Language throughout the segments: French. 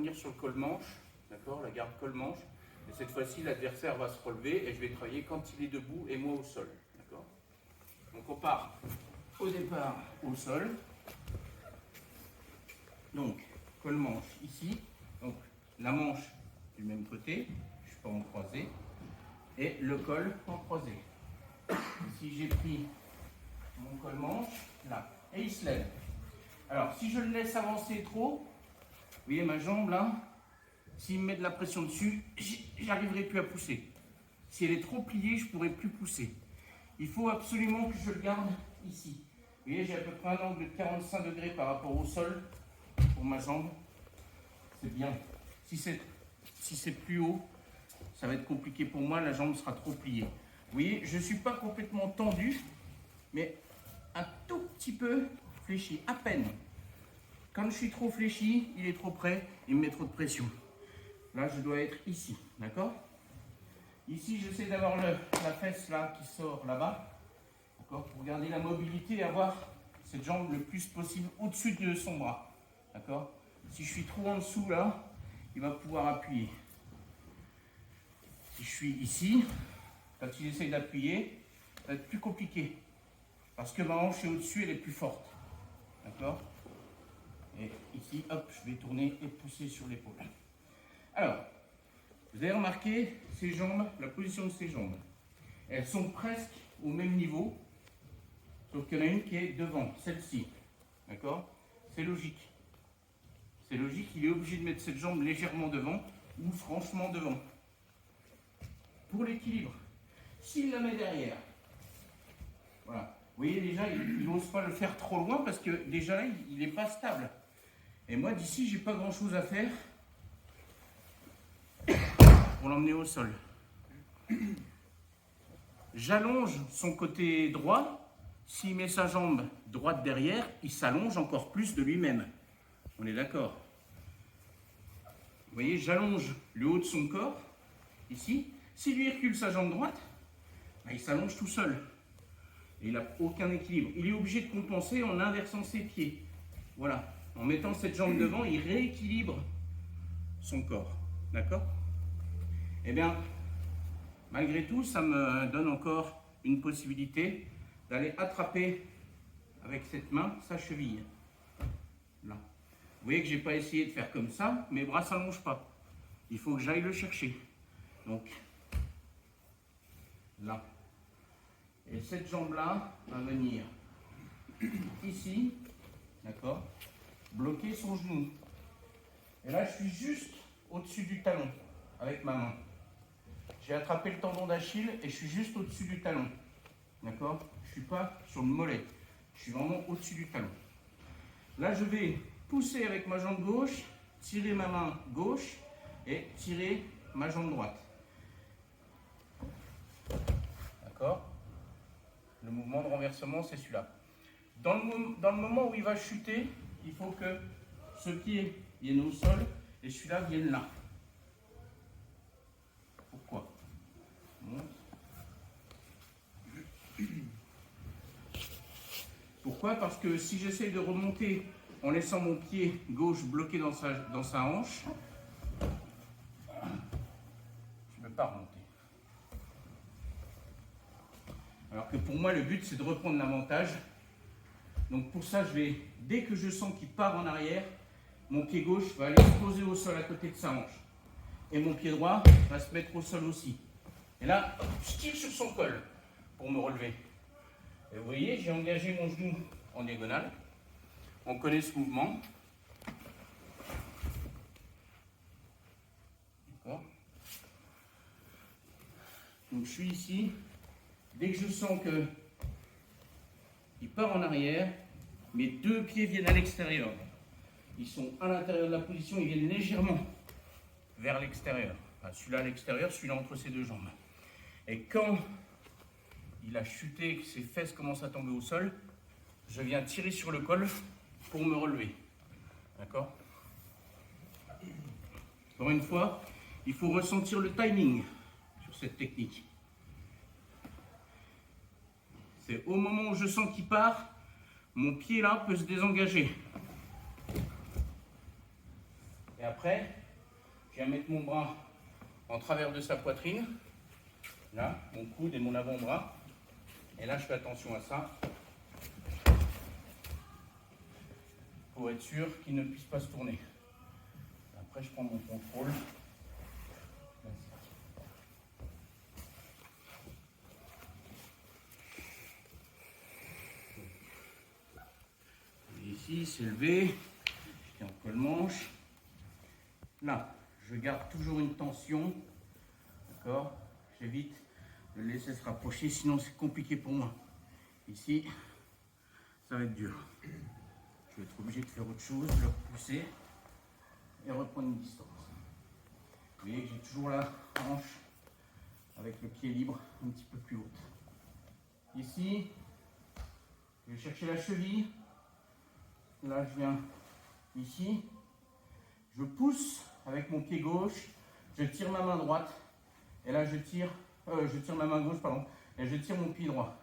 revenir sur le col-manche, d'accord, la garde col-manche. Et cette fois-ci, l'adversaire va se relever et je vais travailler quand il est debout et moi au sol, d'accord. Donc on part au départ au sol. Donc, col-manche ici. Donc, la manche du même côté, je suis pas en croisé. Et le col en croisé. Ici, j'ai pris mon col-manche, là. Et il se lève. Alors, si je le laisse avancer trop, vous voyez ma jambe là, s'il me met de la pression dessus, j'arriverai plus à pousser. Si elle est trop pliée, je ne pourrai plus pousser. Il faut absolument que je le garde ici. Vous voyez, j'ai à peu près un angle de 45 degrés par rapport au sol pour ma jambe. C'est bien. Si c'est plus haut, ça va être compliqué pour moi, la jambe sera trop pliée. Vous voyez, je ne suis pas complètement tendu, mais un tout petit peu fléchi, à peine. Quand je suis trop fléchi, il est trop près, il me met trop de pression. Là, je dois être ici, d'accord? Ici, j'essaie d'avoir la fesse là qui sort là-bas, d'accord? Pour garder la mobilité et avoir cette jambe le plus possible au-dessus de son bras, d'accord? Si je suis trop en dessous là, il va pouvoir appuyer. Si je suis ici, quand il essaye d'appuyer, ça va être plus compliqué. Parce que ma hanche est au-dessus, elle est plus forte. D'accord? Et ici, hop, je vais tourner et pousser sur l'épaule. Alors, vous avez remarqué ces jambes, la position de ces jambes. Elles sont presque au même niveau, sauf qu'il y en a une qui est devant, celle-ci. D'accord? C'est logique. C'est logique, il est obligé de mettre cette jambe légèrement devant ou franchement devant. Pour l'équilibre. S'il la met derrière, voilà. Vous voyez déjà, il n'ose pas le faire trop loin parce que déjà là, il n'est pas stable. Et moi, d'ici, j'ai pas grand-chose à faire pour l'emmener au sol. J'allonge son côté droit. S'il met sa jambe droite derrière, il s'allonge encore plus de lui-même. On est d'accord? Vous voyez, j'allonge le haut de son corps, ici. S'il lui recule sa jambe droite, ben, il s'allonge tout seul. Et il n'a aucun équilibre. Il est obligé de compenser en inversant ses pieds. Voilà. En mettant cette jambe devant, il rééquilibre son corps. D'accord? Eh bien, malgré tout, ça me donne encore une possibilité d'aller attraper avec cette main sa cheville. Là. Vous voyez que je n'ai pas essayé de faire comme ça, mes bras ne s'allongent pas. Il faut que j'aille le chercher. Donc, là. Et cette jambe-là va venir ici, d'accord, bloquer son genou. Et là, je suis juste au-dessus du talon avec ma main. J'ai attrapé le tendon d'Achille et je suis juste au-dessus du talon. D'accord? Je ne suis pas sur le mollet. Je suis vraiment au-dessus du talon. Là, je vais pousser avec ma jambe gauche, tirer ma main gauche et tirer ma jambe droite. D'accord? Le mouvement de renversement, c'est celui-là. Dans le moment où il va chuter, il faut que ce pied vienne au sol et celui-là vienne là. Pourquoi? Pourquoi? Parce que si j'essaye de remonter en laissant mon pied gauche bloqué dans sa hanche, je ne peux pas remonter. Alors que pour moi, le but, c'est de reprendre l'avantage. Donc pour ça, dès que je sens qu'il part en arrière, mon pied gauche va aller se poser au sol à côté de sa hanche. Et mon pied droit va se mettre au sol aussi. Et là, je tire sur son col pour me relever. Et vous voyez, j'ai engagé mon genou en diagonale. On connaît ce mouvement. D'accord. Donc je suis ici. Dès que je sens qu'il part en arrière, mes deux pieds viennent à l'extérieur. Ils sont à l'intérieur de la position, ils viennent légèrement vers l'extérieur. Enfin, celui-là à l'extérieur, celui-là entre ses deux jambes. Et quand il a chuté, que ses fesses commencent à tomber au sol, je viens tirer sur le col pour me relever. D'accord? Encore une fois, il faut ressentir le timing sur cette technique. C'est au moment où je sens qu'il part, mon pied là peut se désengager. Et après, Je viens mettre mon bras en travers de sa poitrine. Là, mon coude et mon avant-bras. Et là, je fais attention à ça. Pour être sûr qu'il ne puisse pas se tourner. Après, je prends mon contrôle. Et ici, c'est levé. Je tiens le col-manche. Là, je garde toujours une tension. D'accord? J'évite de le laisser se rapprocher, sinon c'est compliqué pour moi. Ici, ça va être dur. Je vais être obligé de faire autre chose, de le repousser et reprendre une distance. Vous voyez que j'ai toujours la hanche avec le pied libre un petit peu plus haute. Ici, je vais chercher la cheville. Là, je viens ici. Je pousse avec mon pied gauche. Je tire ma main droite. Et là, je tire ma main gauche, pardon. Et je tire mon pied droit.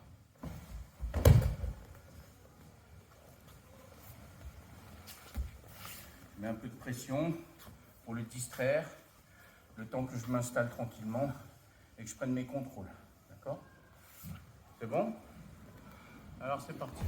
Je mets un peu de pression pour le distraire, le temps que je m'installe tranquillement et que je prenne mes contrôles. D'accord? C'est bon? Alors c'est parti.